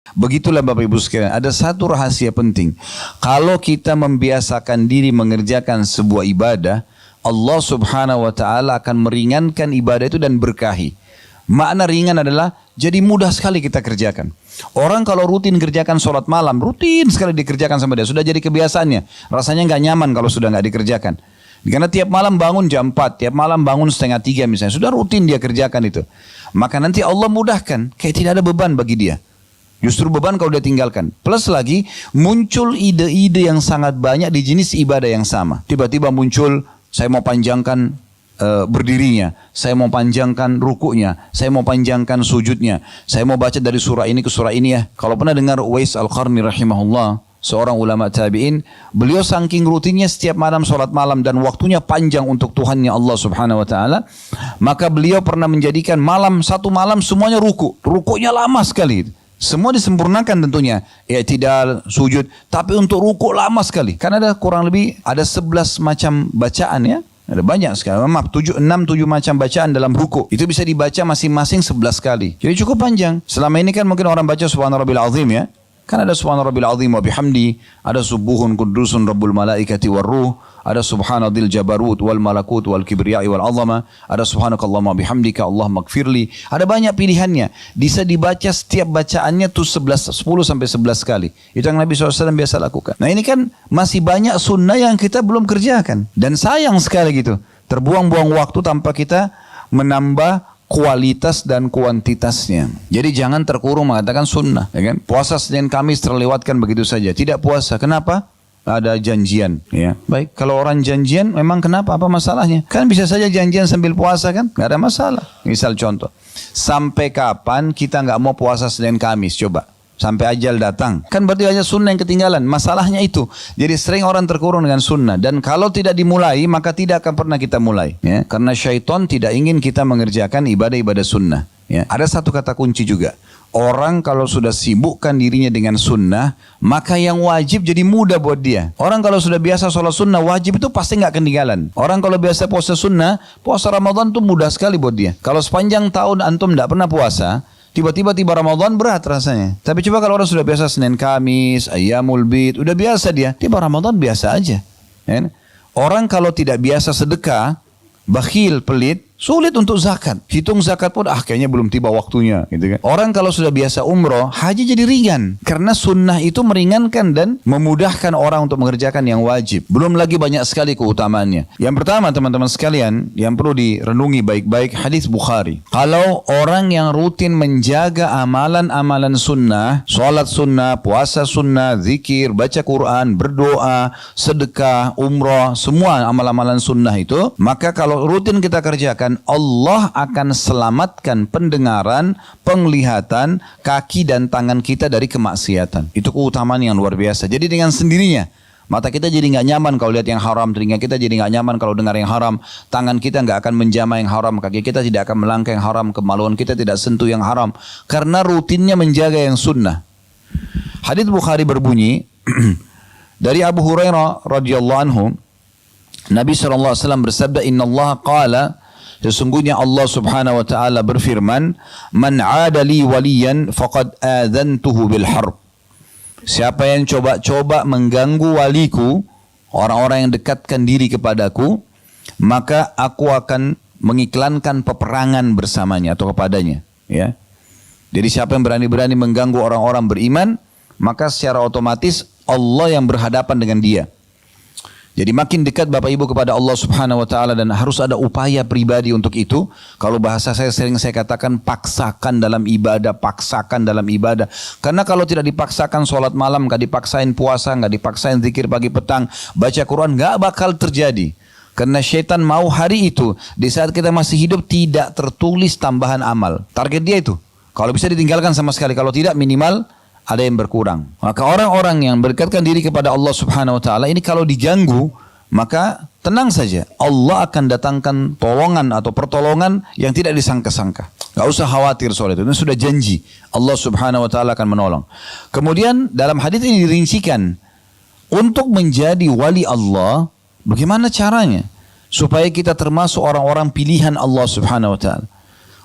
Begitulah Bapak Ibu sekalian, ada satu rahasia penting. Kalau kita membiasakan diri mengerjakan sebuah ibadah, Allah Subhanahu wa taala akan meringankan ibadah itu dan berkahi. Makna ringan adalah jadi mudah sekali kita kerjakan. Orang kalau rutin kerjakan sholat malam, rutin sekali dikerjakan sama dia, sudah jadi kebiasaannya. Rasanya nggak nyaman kalau sudah nggak dikerjakan. Karena tiap malam bangun jam 4, tiap malam bangun 2:30 misalnya, sudah rutin dia kerjakan itu. Maka nanti Allah mudahkan, kayak tidak ada beban bagi dia. Justru beban kalau dia tinggalkan. Plus lagi muncul ide-ide yang sangat banyak di jenis ibadah yang sama. Tiba-tiba muncul, saya mau panjangkan berdirinya, saya mau panjangkan rukuknya, saya mau panjangkan sujudnya, saya mau baca dari surah ini ke surah ini ya. Kalau pernah dengar Uwais Al-Qarni rahimahullah, seorang ulama tabi'in, beliau saking rutinnya setiap malam sholat malam dan waktunya panjang untuk Tuhannya Allah Subhanahu wa taala, maka beliau pernah menjadikan satu malam semuanya rukuknya lama sekali. Semua disempurnakan tentunya, i'tidal, sujud, tapi untuk rukuk lama sekali. Karena ada kurang lebih ada 11 macam bacaan ya. Ada banyak sekali, 6-7 macam bacaan dalam rukuk. Itu bisa dibaca masing-masing 11 kali. Jadi cukup panjang. Selama ini kan mungkin orang baca Subhana Rabbil Azim ya. Kan ada Subhana Rabbil Azim wa bihamdi, ada Subuhun Qudusun Rabbul Malaikati war Ruh, ada Subhanadzil Jabarut wal Malakut wal Kibriyai wal Azama, ada Subhanakallahumma bihamdika Allahumma gfirli. Ada banyak pilihannya. Bisa dibaca setiap bacaannya tuh 10 sampai 11 kali. Itu yang Nabi SAW biasa lakukan. Nah ini kan masih banyak sunnah yang kita belum kerjakan. Dan sayang sekali gitu. Terbuang-buang waktu tanpa kita menambah kualitas dan kuantitasnya. Jadi jangan terkurung mengatakan sunnah. Ya kan? Puasa Senin Kamis terlewatkan begitu saja. Tidak puasa. Kenapa? Ada janjian. Ya. Baik, kalau orang janjian memang kenapa? Apa masalahnya? Kan bisa saja janjian sambil puasa kan? Gak ada masalah. Misal contoh. Sampai kapan kita gak mau puasa Senin Kamis? Coba. Sampai ajal datang. Kan berarti hanya sunnah yang ketinggalan. Masalahnya itu. Jadi sering orang terkurung dengan sunnah. Dan kalau tidak dimulai, maka tidak akan pernah kita mulai. Ya? Karena syaitan tidak ingin kita mengerjakan ibadah-ibadah sunnah. Ya? Ada satu kata kunci juga. Orang kalau sudah sibukkan dirinya dengan sunnah, maka yang wajib jadi mudah buat dia. Orang kalau sudah biasa sholat sunnah, wajib itu pasti nggak ketinggalan. Orang kalau biasa puasa sunnah, puasa Ramadan itu mudah sekali buat dia. Kalau sepanjang tahun antum nggak pernah puasa, tiba-tiba tiba Ramadan berat rasanya. Tapi coba kalau orang sudah biasa Senin Kamis, Ayyamul Bid, udah biasa dia. Tiba Ramadan biasa aja. Ya? Orang kalau tidak biasa sedekah, bakhil, pelit, sulit untuk zakat. Hitung zakat pun kayaknya belum tiba waktunya gitu kan. Orang kalau sudah biasa umroh, haji jadi ringan. Karena sunnah itu meringankan dan memudahkan orang untuk mengerjakan yang wajib. Belum lagi banyak sekali keutamaannya. Yang pertama teman-teman sekalian, yang perlu direnungi baik-baik, hadis Bukhari. Kalau orang yang rutin menjaga amalan-amalan sunnah, sholat sunnah, puasa sunnah, zikir, baca Quran, berdoa, sedekah, umroh, semua amalan-amalan sunnah itu, maka kalau rutin kita kerjakan, Allah akan selamatkan pendengaran, penglihatan, kaki dan tangan kita dari kemaksiatan. Itu keutamaan yang luar biasa. Jadi dengan sendirinya, mata kita jadi nggak nyaman kalau lihat yang haram, telinga kita jadi nggak nyaman kalau dengar yang haram, tangan kita nggak akan menjamah yang haram, kaki kita tidak akan melangkah yang haram, kemaluan kita tidak sentuh yang haram, karena rutinnya menjaga yang sunnah. Hadits Bukhari berbunyi dari Abu Hurairah radhiyallahu anhu, Nabi SAW bersabda, Inna Allah qala, sesungguhnya Allah Subhanahu wa taala berfirman, "Man 'ada li waliyan faqad adzantuhu bil harb." Siapa yang coba-coba mengganggu waliku, orang-orang yang dekatkan diri kepadaku, maka aku akan mengiklankan peperangan bersamanya atau kepadanya, ya. Jadi siapa yang berani-berani mengganggu orang-orang beriman, maka secara otomatis Allah yang berhadapan dengan dia. Jadi makin dekat Bapak Ibu kepada Allah Subhanahu wa taala, dan harus ada upaya pribadi untuk itu. Kalau bahasa saya sering saya katakan, paksakan dalam ibadah, paksakan dalam ibadah. Karena kalau tidak dipaksakan sholat malam, nggak dipaksain puasa, nggak dipaksain zikir pagi petang, baca Quran, nggak bakal terjadi. Karena syaitan mau hari itu, di saat kita masih hidup, tidak tertulis tambahan amal. Target dia itu. Kalau bisa ditinggalkan sama sekali, kalau tidak minimal ada yang berkurang. Maka orang-orang yang berdekatkan diri kepada Allah Subhanahu wa taala ini kalau diganggu, maka tenang saja, Allah akan datangkan tolongan atau pertolongan yang tidak disangka-sangka. Gak usah khawatir soal itu sudah janji. Allah Subhanahu wa taala akan menolong. Kemudian dalam hadis ini dirincikan, untuk menjadi wali Allah, bagaimana caranya supaya kita termasuk orang-orang pilihan Allah Subhanahu wa taala.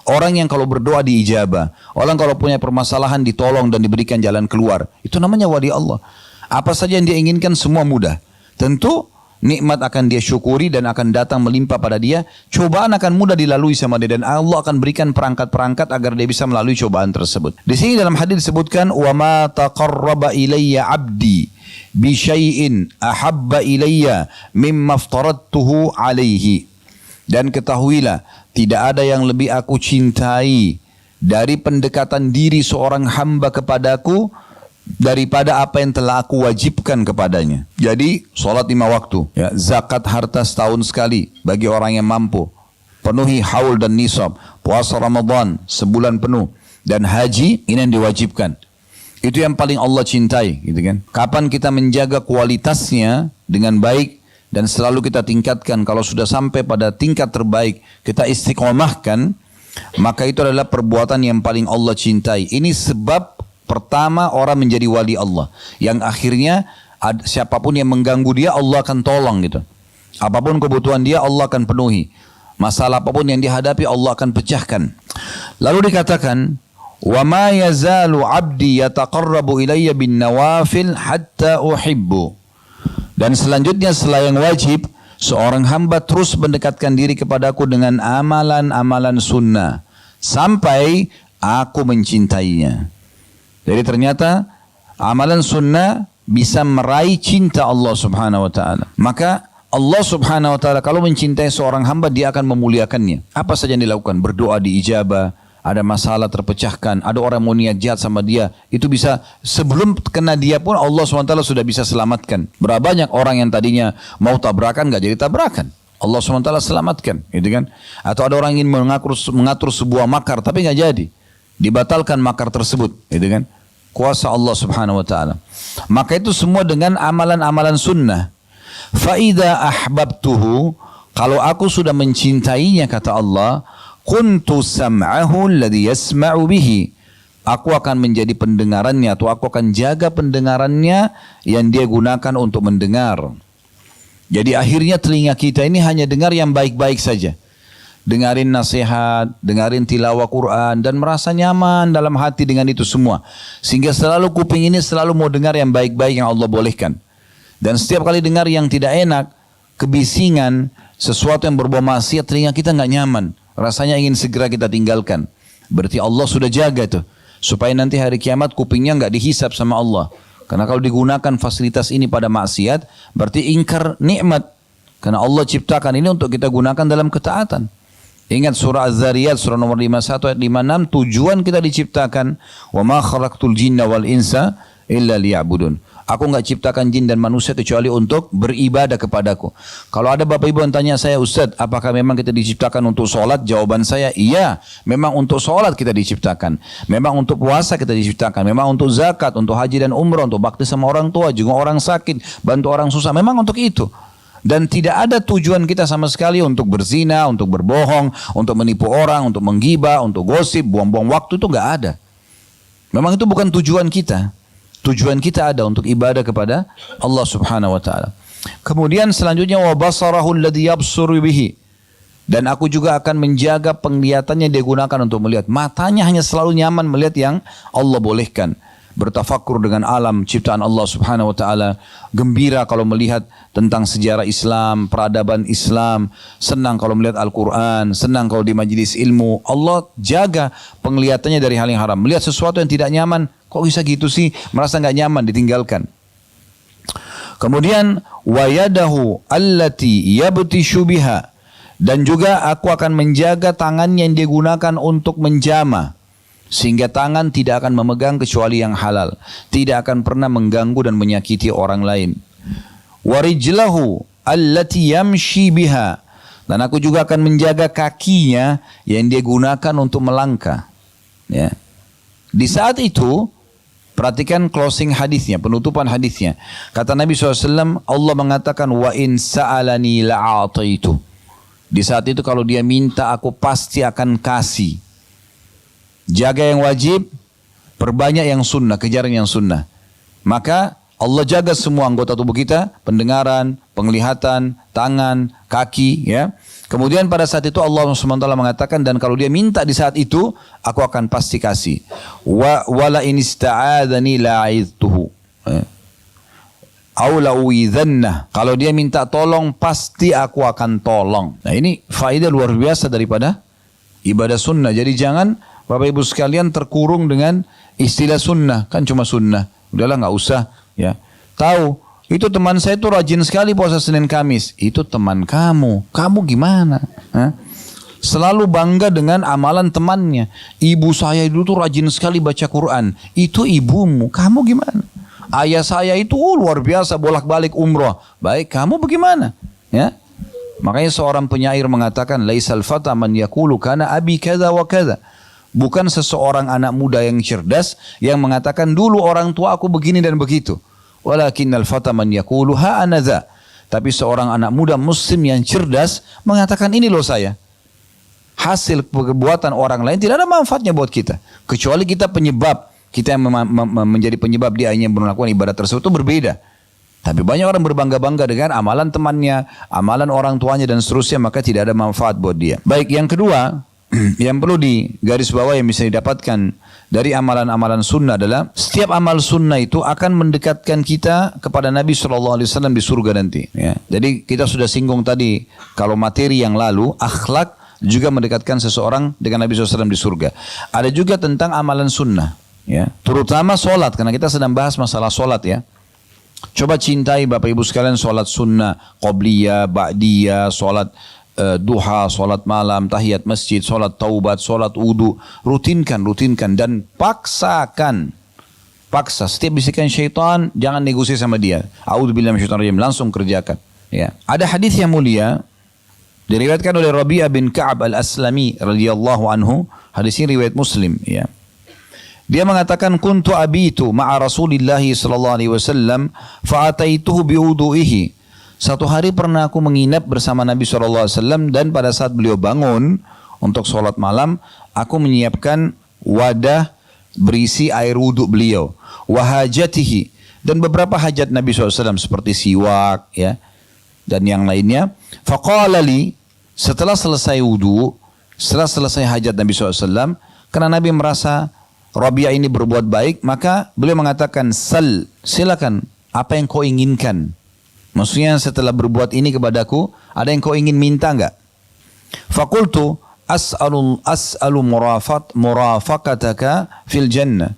Orang yang kalau berdoa diijabah. Orang kalau punya permasalahan ditolong dan diberikan jalan keluar. Itu namanya wali Allah. Apa saja yang dia inginkan semua mudah. Tentu nikmat akan dia syukuri dan akan datang melimpah pada dia. Cobaan akan mudah dilalui sama dia dan Allah akan berikan perangkat-perangkat agar dia bisa melalui cobaan tersebut. Di sini dalam hadis disebutkan wa ma taqarraba ilayya 'abdi bi syai'in ahabba ilayya mimma aftaradtuhu alaihi. Dan ketahuilah tidak ada yang lebih aku cintai dari pendekatan diri seorang hamba kepadaku daripada apa yang telah aku wajibkan kepadanya. Jadi solat 5 waktu, ya, zakat harta setahun sekali bagi orang yang mampu, penuhi haul dan nisab, puasa Ramadan sebulan penuh, dan haji ini yang diwajibkan. Itu yang paling Allah cintai, gitu kan? Kapan kita menjaga kualitasnya dengan baik dan selalu kita tingkatkan, kalau sudah sampai pada tingkat terbaik kita istiqomahkan, maka itu adalah perbuatan yang paling Allah cintai. Ini sebab pertama orang menjadi wali Allah, yang akhirnya siapapun yang mengganggu dia Allah akan tolong gitu. Apapun kebutuhan dia Allah akan penuhi. Masalah apapun yang dihadapi Allah akan pecahkan. Lalu dikatakan, wa ma yazalu 'abdi yataqarrabu ilayya bin nawafil hatta uhibbu. Dan selanjutnya setelah yang wajib, seorang hamba terus mendekatkan diri kepadaku dengan amalan-amalan sunnah sampai aku mencintainya. Jadi ternyata amalan sunnah bisa meraih cinta Allah subhanahu wa ta'ala. Maka Allah subhanahu wa ta'ala kalau mencintai seorang hamba, dia akan memuliakannya. Apa saja yang dilakukan, berdoa diijabah, ada masalah terpecahkan, ada orang mau niat jahat sama dia, itu bisa sebelum kena dia pun Allah subhanahu wa ta'ala sudah bisa selamatkan. Berapa banyak orang yang tadinya mau tabrakan gak jadi tabrakan, Allah subhanahu wa ta'ala selamatkan, gitu kan? Atau ada orang ingin mengatur sebuah makar tapi gak jadi, dibatalkan makar tersebut, gitu kan? Kuasa Allah subhanahu wa ta'ala. Maka itu semua dengan amalan-amalan sunnah. Fa'idha ahbabtuhu, kalau aku sudah mencintainya, kata Allah, kuntu sam'ahu alladhi yasma'u bihi, aku akan menjadi pendengarannya, atau aku akan jaga pendengarannya yang dia gunakan untuk mendengar. Jadi akhirnya telinga kita ini hanya dengar yang baik-baik saja, dengarin nasihat, dengarin tilawah Quran, dan merasa nyaman dalam hati dengan itu semua. Sehingga selalu kuping ini selalu mau dengar yang baik-baik yang Allah bolehkan. Dan setiap kali dengar yang tidak enak, kebisingan, sesuatu yang berbau maksiat, telinga kita nggak nyaman. Rasanya ingin segera kita tinggalkan. Berarti Allah sudah jaga tuh, supaya nanti hari kiamat kupingnya nggak dihisap sama Allah. Karena kalau digunakan fasilitas ini pada maksiat, berarti ingkar nikmat. Karena Allah ciptakan ini untuk kita gunakan dalam ketaatan. Ingat surah Az-Zariyat surah nomor 51 ayat 56, tujuan kita diciptakan, wa ma khalaqtul jinna wal insa illa liya'budun. Aku enggak ciptakan jin dan manusia kecuali untuk beribadah kepadaku. Kalau ada bapak ibu yang tanya saya, Ustaz, apakah memang kita diciptakan untuk sholat? Jawaban saya, iya, memang untuk sholat kita diciptakan. Memang untuk puasa kita diciptakan. Memang untuk zakat, untuk haji dan umrah, untuk bakti sama orang tua, juga orang sakit, bantu orang susah. Memang untuk itu. Dan tidak ada tujuan kita sama sekali untuk berzina, untuk berbohong, untuk menipu orang, untuk menggibah, untuk gosip, buang-buang waktu, itu nggak ada. Memang itu bukan tujuan kita. Tujuan kita ada untuk ibadah kepada Allah subhanahu wa ta'ala. Kemudian selanjutnya, wa basarahu alladhi yabsuru bihi. Dan aku juga akan menjaga penglihatannya dia gunakan untuk melihat. Matanya hanya selalu nyaman melihat yang Allah bolehkan. Bertafakur dengan alam ciptaan Allah subhanahu wa ta'ala, gembira kalau melihat tentang sejarah Islam, peradaban Islam, senang kalau melihat Al-Quran, senang kalau di majlis ilmu. Allah jaga penglihatannya dari hal yang haram. Melihat sesuatu yang tidak nyaman, kok bisa gitu sih, merasa nggak nyaman, ditinggalkan. Kemudian wa yadahu allati yabtishu biha, dan juga aku akan menjaga tangannya yang digunakan untuk menjamah, sehingga tangan tidak akan memegang kecuali yang halal, tidak akan pernah mengganggu dan menyakiti orang lain. Warijlahu allati yamshi biha, dan aku juga akan menjaga kakinya yang dia gunakan untuk melangkah. Ya. Di saat itu, perhatikan closing hadisnya, penutupan hadisnya. Kata Nabi SAW, Allah mengatakan, wa in sa'alani la'ataitu. Di saat itu kalau dia minta, aku pasti akan kasih. Jaga yang wajib, perbanyak yang sunnah, kejar yang sunnah. Maka Allah jaga semua anggota tubuh kita, pendengaran, penglihatan, tangan, kaki, ya. Kemudian pada saat itu Allah SWT mengatakan, dan kalau dia minta di saat itu, aku akan pasti kasih. Wala in ista'adhani la'idtuhu. Kalau dia minta tolong, pasti aku akan tolong. Nah ini faedah luar biasa daripada ibadah sunnah. Jadi jangan Bapak Ibu sekalian terkurung dengan istilah sunnah. Kan cuma sunnah. Udahlah nggak usah. Ya. Tahu, itu teman saya itu rajin sekali puasa Senin Kamis. Itu teman kamu. Kamu gimana? Hah? Selalu bangga dengan amalan temannya. Ibu saya dulu tuh rajin sekali baca Quran. Itu ibumu. Kamu gimana? Ayah saya itu luar biasa bolak-balik umroh. Baik, kamu bagaimana? Ya. Makanya seorang penyair mengatakan, laisal fata man yaqulu kana abi kadza wa kadza. Bukan seseorang anak muda yang cerdas yang mengatakan dulu orang tua aku begini dan begitu. Walakinnal fata man yaqulu ha ana dza. Tapi seorang anak muda muslim yang cerdas mengatakan ini loh saya. Hasil perbuatan orang lain tidak ada manfaatnya buat kita. Kecuali kita penyebab. Kita yang menjadi penyebab dia hanya melakukan ibadah tersebut itu berbeda. Tapi banyak orang berbangga-bangga dengan amalan temannya, amalan orang tuanya dan seterusnya, maka tidak ada manfaat buat dia. Baik, yang kedua, yang perlu di garis bawah yang bisa didapatkan dari amalan-amalan sunnah adalah setiap amal sunnah itu akan mendekatkan kita kepada Nabi SAW di surga nanti. Ya. Jadi kita sudah singgung tadi, kalau materi yang lalu, akhlak juga mendekatkan seseorang dengan Nabi SAW di surga. Ada juga tentang amalan sunnah. Ya, terutama solat, karena kita sedang bahas masalah solat ya. Coba cintai Bapak Ibu sekalian solat sunnah, qobliyah, ba'diyah, solat duha, solat malam, tahiyat masjid, solat taubat, solat wudu. Rutinkan dan paksakan. Paksa, setiap bisikan syaitan jangan negosiasi sama dia. A'udzubillahi minasyaitonir rajim, langsung kerjakan. Ya. Ada hadis yang mulia diriwayatkan oleh Rabi'ah bin Ka'ab al-Aslami radhiyallahu anhu. Hadis ini riwayat Muslim ya. Dia mengatakan kuntu abitu ma'a Rasulillah sallallahu alaihi wasallam fa ataituhu bi wudu'ihi. Satu hari pernah aku menginap bersama Nabi sallallahu alaihi wasallam dan pada saat beliau bangun untuk sholat malam, aku menyiapkan wadah berisi air wudu beliau, wa hajatihi, dan beberapa hajat Nabi SAW seperti siwak ya dan yang lainnya. Faqala li, setelah selesai wudu, setelah selesai hajat Nabi SAW, karena Nabi merasa Rabi'ah ini berbuat baik, maka beliau mengatakan, sal, silakan, apa yang kau inginkan? Maksudnya setelah berbuat ini kepadaku, ada yang kau ingin minta enggak? Fakultu, as'alu murafaqataka fil jannah.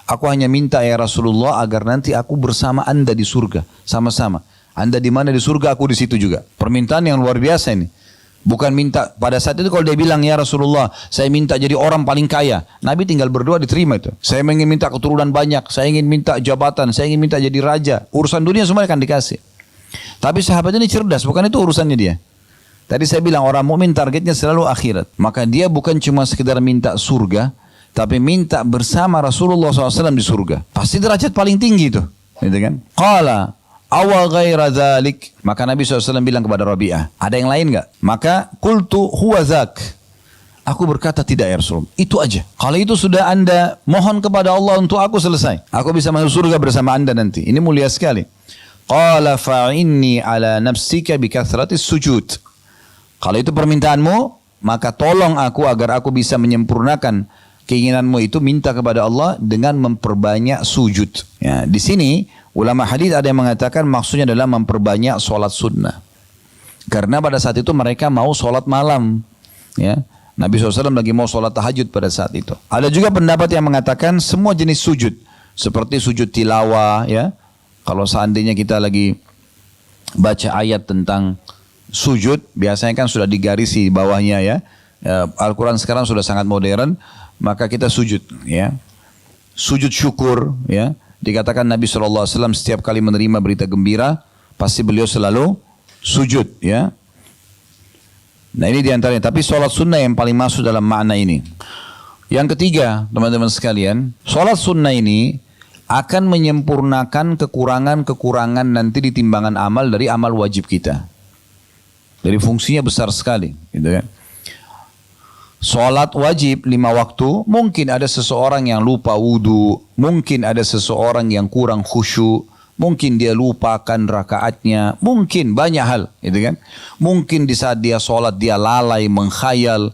Aku hanya minta ya Rasulullah agar nanti aku bersama anda di surga, sama-sama. Anda di mana di surga, aku di situ juga. Permintaan yang luar biasa ini. Bukan minta, pada saat itu kalau dia bilang ya Rasulullah saya minta jadi orang paling kaya, Nabi tinggal berdoa diterima itu. Saya ingin minta keturunan banyak, saya ingin minta jabatan, saya ingin minta jadi raja, urusan dunia semua akan dikasih. Tapi sahabat ini cerdas, bukan itu urusannya dia. Tadi saya bilang orang mukmin targetnya selalu akhirat, maka dia bukan cuma sekedar minta surga, tapi minta bersama Rasulullah SAW di surga. Pasti derajat paling tinggi itu, gitu kan? Qala awa ghaira dzalik, maka Nabi SAW bilang kepada Rabi'ah, ada yang lain enggak? Maka qultu huwa dzak, aku berkata tidak ya Rasul, itu aja. Kalau itu sudah anda mohon kepada Allah untuk aku, selesai, aku bisa masuk surga bersama anda nanti. Ini mulia sekali. Qala fa'inni ala nafsika bikathratis sujud, kalau itu permintaanmu, maka tolong aku agar aku bisa menyempurnakan keinginanmu itu, minta kepada Allah dengan memperbanyak sujud. Ya, di sini ulama hadis ada yang mengatakan maksudnya adalah memperbanyak solat sunnah. Karena pada saat itu mereka mau solat malam. Ya, Nabi SAW lagi mau solat tahajud pada saat itu. Ada juga pendapat yang mengatakan semua jenis sujud. Seperti sujud tilawah. Ya, kalau seandainya kita lagi baca ayat tentang sujud, biasanya kan sudah digarisi di bawahnya ya. Al-Quran sekarang sudah sangat modern. Maka kita sujud, ya, sujud syukur, ya. Dikatakan Nabi SAW setiap kali menerima berita gembira, pasti beliau selalu sujud, ya. Nah ini diantaranya. Tapi sholat sunnah yang paling masuk dalam makna ini. Yang ketiga, teman-teman sekalian, sholat sunnah ini akan menyempurnakan kekurangan-kekurangan nanti di timbangan amal dari amal wajib kita. Jadi fungsinya besar sekali, gitu kan. Sholat wajib 5 waktu, mungkin ada seseorang yang lupa wudu, mungkin ada seseorang yang kurang khusyuk, Mungkin dia lupakan rakaatnya, mungkin banyak hal, gitu kan? Mungkin di saat dia sholat dia lalai mengkhayal,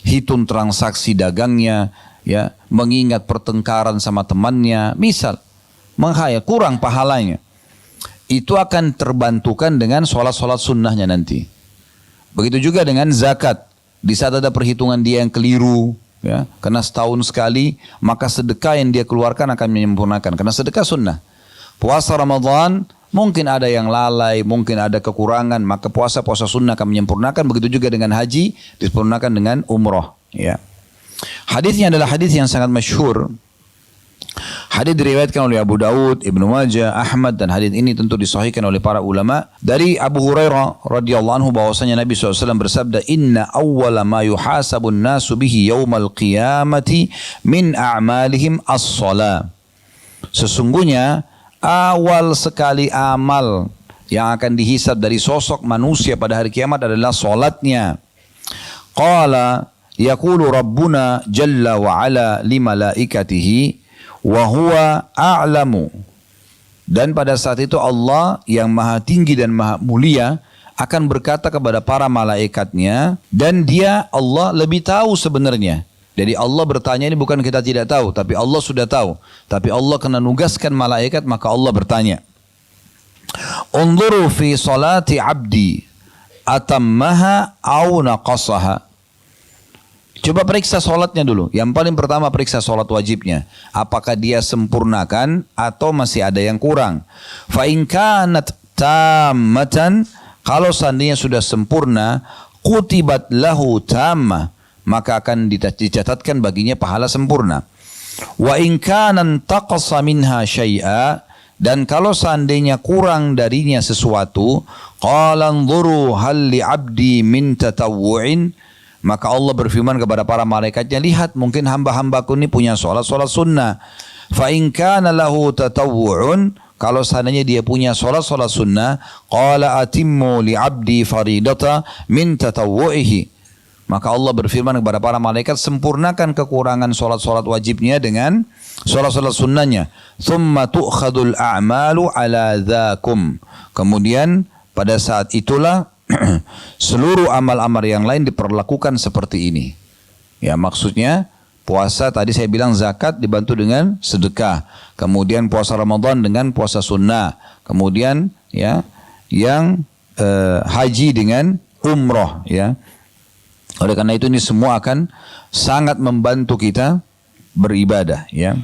hitung transaksi dagangnya, ya, mengingat pertengkaran sama temannya, misal menghayal, kurang pahalanya. Itu akan terbantukan dengan sholat-sholat sunnahnya nanti. Begitu juga dengan zakat. Di saat ada perhitungan dia yang keliru, ya, karena setahun sekali, maka sedekah yang dia keluarkan akan menyempurnakan. Karena sedekah sunnah. Puasa Ramadan, mungkin ada yang lalai, mungkin ada kekurangan, maka puasa-puasa sunnah akan menyempurnakan. Begitu juga dengan haji, disempurnakan dengan umroh. Ya. Hadisnya adalah hadis yang sangat masyhur. Hadis diriwayatkan oleh Abu Dawud, Ibnu Majah, Ahmad, dan hadis ini tentu disahihkan oleh para ulama. Dari Abu Hurairah radhiyallahu anhu bahwasanya Nabi SAW bersabda, Inna awwala ma yuhasabun nasu bihi yawmal qiyamati min a'malihim as-salah. Sesungguhnya awal sekali amal yang akan dihisab dari sosok manusia pada hari kiamat adalah solatnya. Qala yaqulu Rabbuna jalla wa ala li malaikatihi wa huwa a'lamu. Dan pada saat itu Allah yang maha tinggi dan maha mulia akan berkata kepada para malaikatnya, dan dia Allah lebih tahu sebenarnya. Jadi Allah bertanya ini bukan kita tidak tahu, tapi Allah sudah tahu. Tapi Allah kena nugaskan malaikat, maka Allah bertanya. Unzuru fi salati abdi atammaha au naqasaha. Coba periksa solatnya dulu. Yang paling pertama periksa solat wajibnya. Apakah dia sempurnakan atau masih ada yang kurang. Fa in kanat tammatan, kalau seandainya sudah sempurna, kutibat lahu tammah, maka akan dicatatkan baginya pahala sempurna. Wa in kana taqassa minha syai'a, dan kalau seandainya kurang darinya sesuatu, qala anzuru hal li 'abdi min tatawwu'in, maka Allah berfirman kepada para malaikatnya, lihat mungkin hamba-hambaku ini punya solat sunnah. Fa in kana lahu tatawwu'un, kalau seandainya dia punya solat sunnah, qala atimmu li 'abdi faridata min tatawwu'ihi, maka Allah berfirman kepada para malaikat, sempurnakan kekurangan solat wajibnya dengan solat sunnahnya. Thumma tu'khadul a'malu ala dhakum. Kemudian pada saat itulah seluruh amal-amal yang lain diperlakukan seperti ini. Ya, maksudnya puasa tadi saya bilang zakat dibantu dengan sedekah. Kemudian puasa Ramadan dengan puasa sunnah. Kemudian ya yang haji dengan umroh, ya. Oleh karena itu ini semua akan sangat membantu kita beribadah, ya.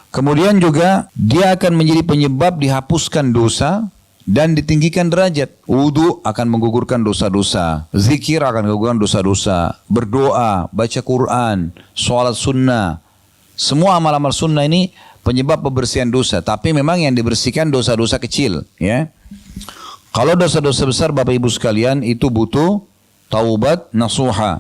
Kemudian juga dia akan menjadi penyebab dihapuskan dosa dan ditinggikan derajat. Wudu akan menggugurkan dosa-dosa, zikir akan menggugurkan dosa-dosa, berdoa, baca Quran, sholat sunnah. Semua amal-amal sunnah ini penyebab pembersihan dosa. Tapi memang yang dibersihkan dosa-dosa kecil, ya. Kalau dosa-dosa besar Bapak Ibu sekalian itu butuh taubat nasuha,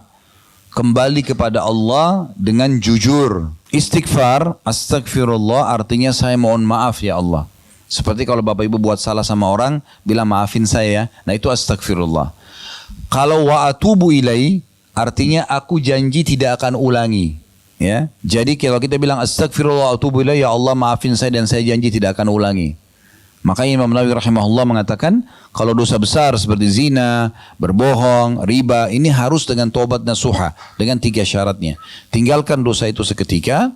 kembali kepada Allah dengan jujur. Istighfar, astagfirullah, artinya saya mohon maaf ya Allah. Seperti kalau Bapak Ibu buat salah sama orang, bilang maafin saya. Nah itu astagfirullah. Kalau wa atubu ilai, artinya aku janji tidak akan ulangi. Ya, jadi kalau kita bilang astagfirullah wa atubu ilai, ya Allah maafin saya dan saya janji tidak akan ulangi. Makanya Imam Nawawi rahimahullah mengatakan, kalau dosa besar seperti zina, berbohong, riba, ini harus dengan tobat nasuha, dengan 3 syaratnya. Tinggalkan dosa itu seketika,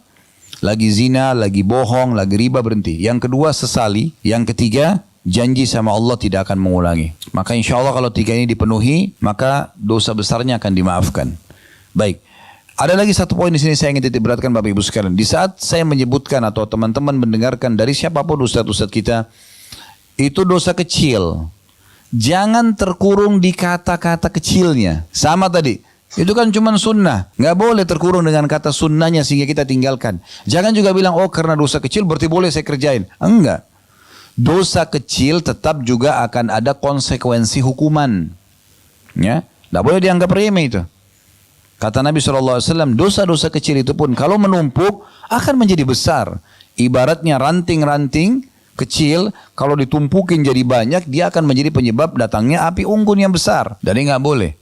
lagi zina, lagi bohong, lagi riba, berhenti. Yang kedua sesali, yang ketiga janji sama Allah tidak akan mengulangi. Maka insya Allah kalau 3 ini dipenuhi, maka dosa besarnya akan dimaafkan. Baik. Ada lagi satu poin di sini saya ingin titik beratkan Bapak Ibu sekalian. Di saat saya menyebutkan atau teman-teman mendengarkan dari siapapun ustadz-ustadz kita, itu dosa kecil. Jangan terkurung di kata-kata kecilnya. Sama tadi. Itu kan cuma sunnah. Nggak boleh terkurung dengan kata sunnahnya sehingga kita tinggalkan. Jangan juga bilang, oh karena dosa kecil berarti boleh saya kerjain. Enggak. Dosa kecil tetap juga akan ada konsekuensi hukuman. Ya, nggak boleh dianggap remeh itu. Kata Nabi SAW, dosa-dosa kecil itu pun kalau menumpuk akan menjadi besar. Ibaratnya ranting-ranting kecil, kalau ditumpukin jadi banyak, dia akan menjadi penyebab datangnya api unggun yang besar. Jadi nggak boleh.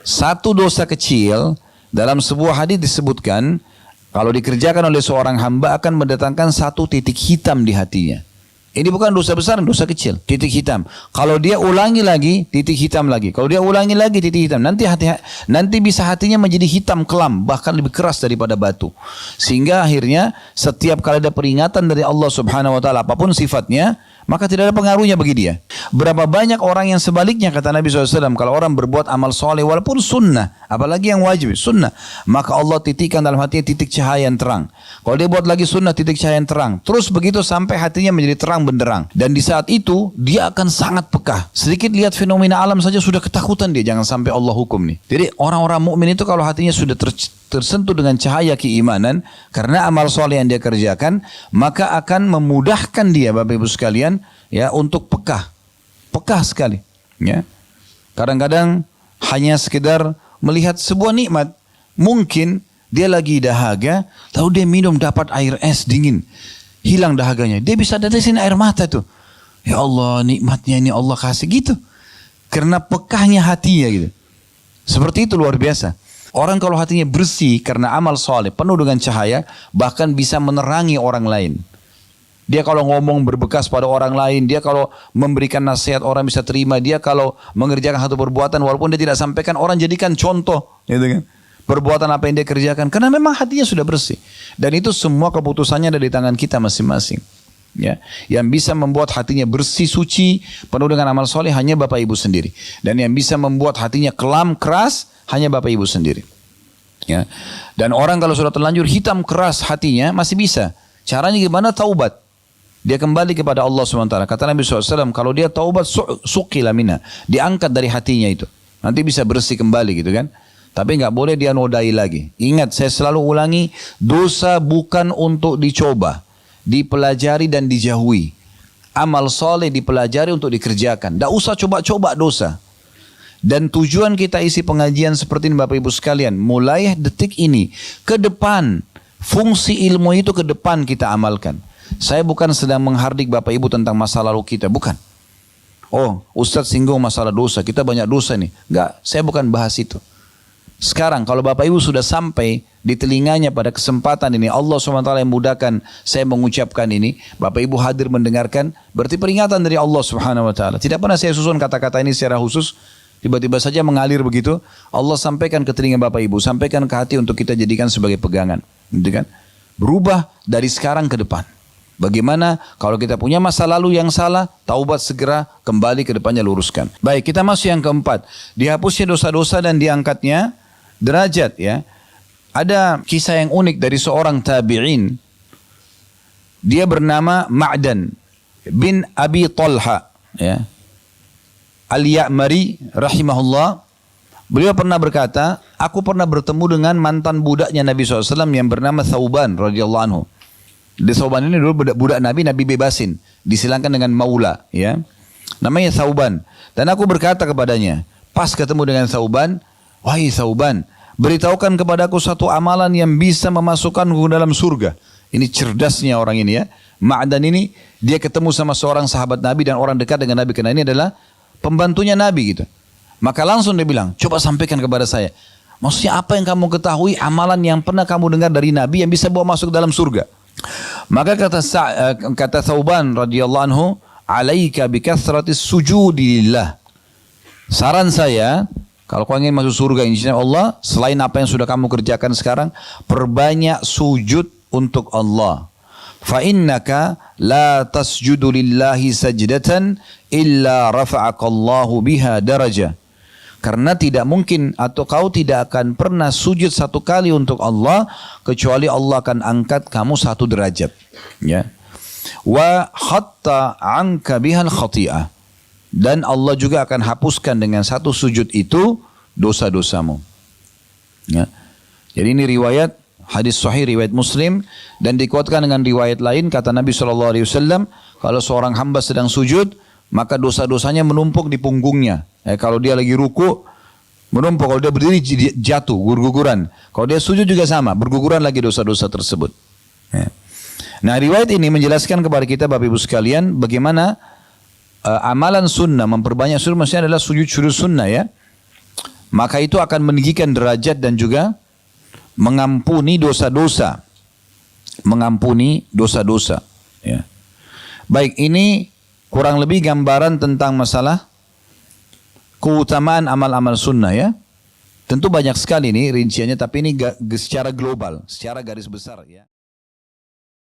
Satu dosa kecil, dalam sebuah hadis disebutkan, kalau dikerjakan oleh seorang hamba akan mendatangkan 1 titik hitam di hatinya. Ini bukan dosa besar, dosa kecil, titik hitam. Kalau dia ulangi lagi, titik hitam lagi. Kalau dia ulangi lagi, titik hitam. Nanti bisa hatinya menjadi hitam kelam, bahkan lebih keras daripada batu. Sehingga akhirnya setiap kali ada peringatan dari Allah Subhanahu Wa Taala, apapun sifatnya, maka tidak ada pengaruhnya bagi dia. Berapa banyak orang yang sebaliknya, kata Nabi SAW, kalau orang berbuat amal soleh walaupun sunnah, apalagi yang wajib, sunnah, maka Allah titikkan dalam hatinya titik cahaya yang terang. Kalau dia buat lagi sunnah, titik cahaya yang terang. Terus begitu sampai hatinya menjadi terang benderang. Dan di saat itu dia akan sangat peka. Sedikit lihat fenomena alam saja sudah ketakutan dia, jangan sampai Allah hukum nih. Jadi orang-orang mukmin itu kalau hatinya sudah tersentuh dengan cahaya keimanan karena amal soleh yang dia kerjakan, maka akan memudahkan dia, Bapak Ibu sekalian, ya, untuk peka sekali, ya. Kadang-kadang hanya sekedar melihat sebuah nikmat, mungkin dia lagi dahaga, tahu dia minum dapat air es dingin, hilang dahaganya, dia bisa tetesin air mata tuh. Ya Allah, nikmatnya ini Allah kasih gitu, karena pekahnya hatinya gitu. Seperti itu, luar biasa. Orang kalau hatinya bersih karena amal soleh, penuh dengan cahaya, bahkan bisa menerangi orang lain. Dia kalau ngomong berbekas pada orang lain, dia kalau memberikan nasihat orang bisa terima, dia kalau mengerjakan satu perbuatan walaupun dia tidak sampaikan, orang jadikan contoh, gitu kan? Perbuatan apa yang dia kerjakan, karena memang hatinya sudah bersih. Dan itu semua keputusannya ada di tangan kita masing-masing. Ya, yang bisa membuat hatinya bersih, suci, penuh dengan amal soleh hanya Bapak Ibu sendiri. Dan yang bisa membuat hatinya kelam, keras, hanya Bapak Ibu sendiri. Ya. Dan orang kalau sudah terlanjur hitam keras hatinya masih bisa. Caranya gimana? Taubat. Dia kembali kepada Allah SWT. Kata Nabi SAW, kalau dia taubat, suqila mina, diangkat dari hatinya itu. Nanti bisa bersih kembali gitu kan. Tapi nggak boleh dia nodai lagi. Ingat, saya selalu ulangi, dosa bukan untuk dicoba, dipelajari dan dijauhi. Amal soleh dipelajari untuk dikerjakan. Tidak usah coba-coba dosa. Dan tujuan kita isi pengajian seperti ini Bapak Ibu sekalian, mulai detik ini ke depan, fungsi ilmu itu ke depan kita amalkan. Saya bukan sedang menghardik Bapak Ibu tentang masa lalu kita, bukan. Oh, Ustadz singgung masalah dosa, kita banyak dosa nih. Enggak, saya bukan bahas itu. Sekarang kalau Bapak Ibu sudah sampai di telinganya pada kesempatan ini, Allah SWT yang mudahkan saya mengucapkan ini, Bapak Ibu hadir mendengarkan, berarti peringatan dari Allah SWT. Tidak pernah saya susun kata-kata ini secara khusus, tiba-tiba saja mengalir begitu. Allah sampaikan ke telinga Bapak Ibu, sampaikan ke hati untuk kita jadikan sebagai pegangan, gitu kan? Berubah dari sekarang ke depan. Bagaimana kalau kita punya masa lalu yang salah, taubat segera, kembali ke depannya luruskan. Baik, kita masuk yang keempat, dihapusnya dosa-dosa dan diangkatnya derajat, ya. Ada kisah yang unik dari seorang tabi'in. Dia bernama Ma'dan bin Abi Talha, ya, Al-Ya'mari rahimahullah. Beliau pernah berkata, aku pernah bertemu dengan mantan budaknya Nabi SAW yang bernama Thauban radhiyallahu anhu. Di Thauban ini dulu budak Nabi bebasin, disilangkan dengan maula, ya. Namanya Thauban. Dan aku berkata kepadanya, pas ketemu dengan Thauban, wahai Thauban, beritahukan kepadaku satu amalan yang bisa memasukkanku ke dalam surga. Ini cerdasnya orang ini, ya. Ma'dan ini, dia ketemu sama seorang sahabat Nabi dan orang dekat dengan Nabi, karena ini adalah pembantunya Nabi gitu. Maka langsung dia bilang, coba sampaikan kepada saya. Maksudnya apa yang kamu ketahui, amalan yang pernah kamu dengar dari Nabi yang bisa bawa masuk dalam surga. Maka kata Thauban radhiyallahu anhu, alaika bikathratis sujudi lillah. Saran saya, kalau kau ingin masuk surga insya Allah, selain apa yang sudah kamu kerjakan sekarang, perbanyak sujud untuk Allah. Fa innaka la tasjudu lillahi sajdatan illa rafa'akallahu biha darajah. Karena tidak mungkin atau kau tidak akan pernah sujud satu kali untuk Allah kecuali Allah akan angkat kamu satu derajat, ya. Wa hatta anka bihal khati'ah, dan Allah juga akan hapuskan dengan satu sujud itu dosa-dosamu, ya. Jadi ini riwayat hadis sahih riwayat Muslim dan dikuatkan dengan riwayat lain, kata Nabi SAW, kalau seorang hamba sedang sujud maka dosa-dosanya menumpuk di punggungnya. Kalau dia lagi ruku menumpuk, kalau dia berdiri jatuh, gugur-guguran. Kalau dia sujud juga sama, berguguran lagi dosa-dosa tersebut. Ya. Nah, riwayat ini menjelaskan kepada kita Bapak Ibu sekalian bagaimana amalan sunnah, memperbanyak sunnah, maksudnya adalah sujud sunnah, ya. Maka itu akan meninggikan derajat dan juga mengampuni dosa-dosa. Mengampuni dosa-dosa, ya. Baik, ini kurang lebih gambaran tentang masalah keutamaan amal-amal sunnah ya. Tentu banyak sekali nih rinciannya, tapi ini secara global, secara garis besar ya.